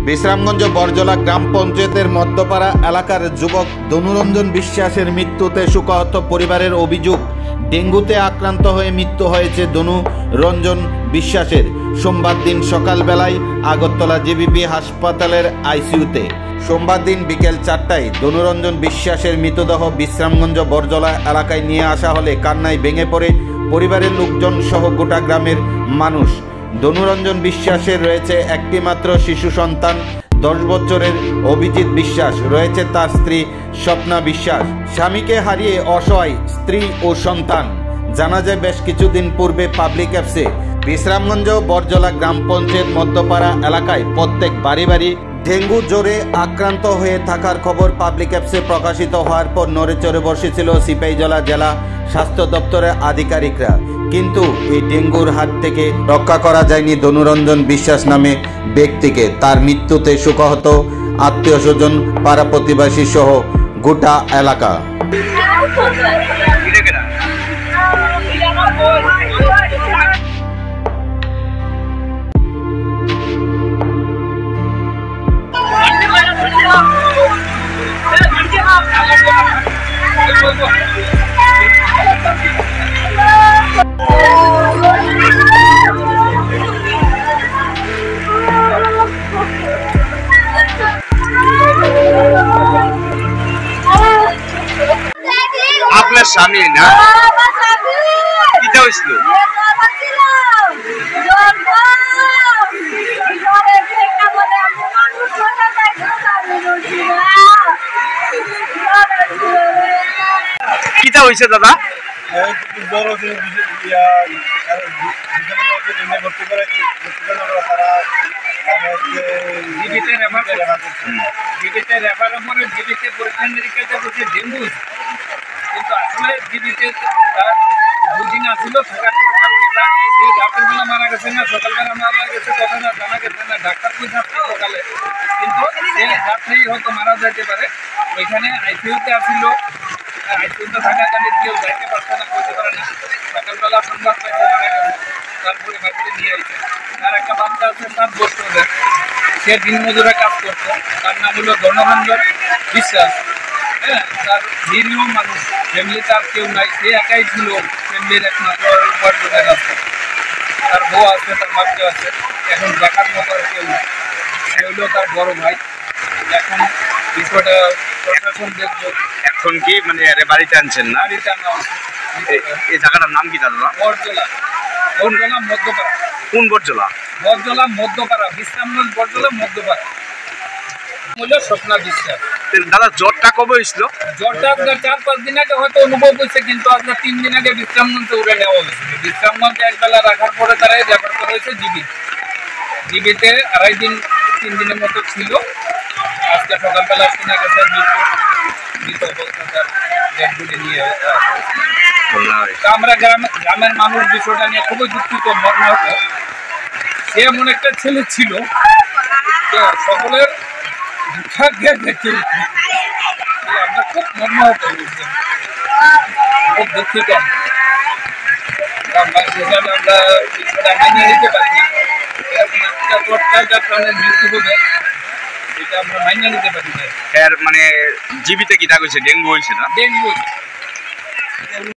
বিশ্রামগঞ্জ বরজলা গ্রাম পঞ্চায়েতের মধ্যপাড়া এলাকার যুবক ধনুরঞ্জন বিশ্বাসের মৃত্যুতে শোকাহত পরিবারের অভিযোগ, ডেঙ্গুতে আক্রান্ত হয়ে মৃত্যু হয়েছে ধনুরঞ্জন বিশ্বাসের। সোমবার দিন সকালবেলায় আগরতলা জেবিপি হাসপাতালের আইসিইউতে। সোমবার দিন বিকেল 4টায় ধনুরঞ্জন বিশ্বাসের মৃতদেহ বিশ্রামগঞ্জ বরজলা এলাকায় নিয়ে আসা হলে কান্নায় ভেঙে পড়ে পরিবারের লোকজন সহ গোটা গ্রামের মানুষ। ধনুরঞ্জন বিশ্বাসের রয়েছে একটি মাত্র শিশু সন্তান 10 বছরের অভিজিৎ বিশ্বাস, রয়েছে তার স্ত্রী স্বপ্না বিশ্বাস। স্বামীকে হারিয়ে অসহায় স্ত্রী ও সন্তান। জানা যায় বেশ কিছুদিন পূর্বে পাবলিক অ্যাপসে বিশ্রামগঞ্জ বরজলা গ্রাম পঞ্চায়েত মধ্যপাড়া এলাকায় প্রত্যেক বাড়ি বাড়ি ডেঙ্গু জ্বরে আক্রান্ত হয়ে থাকার খবর পাবলিক অ্যাপসে প্রকাশিত হওয়ার পর নড়েচড়ে বসেছিল সিপাহীজলা জেলা স্বাস্থ্য দপ্তরের আধিকারিকরা। কিন্তু এই ডেঙ্গুর হাত থেকে রক্ষা করা যায়নি ধনুরঞ্জন বিশ্বাস নামে ব্যক্তিকে। তার মৃত্যুতে শোকাহত আত্মীয় স্বজন, পাড়া প্রতিবেশী সহ গোটা এলাকা। আপনার স্বামী না কিটা হয়েছিল? কিটা হয়েছে দাদা? কিন্তু আসলে জীবিতে তার দুদিন আসছিল থাকার পর রাতের বেলা মারা গেছে না সকালবেলা মারা গেছে, কথা না জানা গেছে না, ডাক্তার বুঝাচ্ছে সকালে, কিন্তু সে রাত্রেই হয়তো মারা যেতে পারে। ওইখানে আইসিইউতে আসছিল, আইসিইউতে থাকাকালীন কেউ যাইতে পারছে না, করতে পারে না। সকালবেলা সংবাদ পাইছে মারা গেছে, তারপরে বাড়িতে নিয়ে আসছে। তার একটা বাচ্চা আছে 7 বছরের, সে দিনমজুরে কাজ করতো। তার নাম হলো ধনুরঞ্জন বিশ্বাস। হ্যাঁ, তার নিরীহ মানুষ, ফ্যামিলি তার কেউ নাই, সে একাই ছিল ফ্যামিলির একমাত্র উপার্জনের রাস্তা। তার বউ আছে, তার বাচ্চা আছে, এখন দেখার মতো কেউ নাই। সে হইল তার বড় ভাই। এখন বিষয়টা প্রশাসন দেখবো। এখন কি মানে বাড়িতে আনছেন না? বাড়িতে আনা হচ্ছে। এই জায়গাটার নাম কি দাদা? বরজলা, বরজলা মধ্যপাড়া। কোন বরজলা? বরজলা মধ্যপাড়া, বিশ্রামগঞ্জ বরজলা মধ্যপাড়া। হইল স্বপ্না বিশ্বাস। দাদা জ্বরটা কবে হয়েছিল? জ্বরটা 4-5 দিন আগে হয়তো অনুভব হয়েছে, কিন্তু আজকে 3 দিন আগে বিশ্রামগঞ্জে উড়ে নেওয়া হয়েছে। বিশ্রামগঞ্জে একবেলা রাখার পরে তারাই রেফার করা হয়েছে জিবিতে 3 দিনের মতো ছিল। আজকে সকালবেলা শোনা গেছে মৃত অবস্থা, তার ডেড বডি নিয়ে আসা হয়েছে। আমরা গ্রামের মানুষ বিষয়টা নিয়ে খুবই দুঃখিত, মর্মাহত। সে এমন একটা ছেলে ছিল যে সকলের আমরা খুব মর্মাহত হয়েছি, খুব দুঃখিত। আমরা বিষয়টা মানিয়ে নিতে পারি না। এরকম একটা প্রাণের মৃত্যু হবে, এটা আমরা মানিয়ে নিতে পারি না। মানে জীবিতে কি থাকছে? ডেঙ্গু হয়েছে না? ডেঙ্গু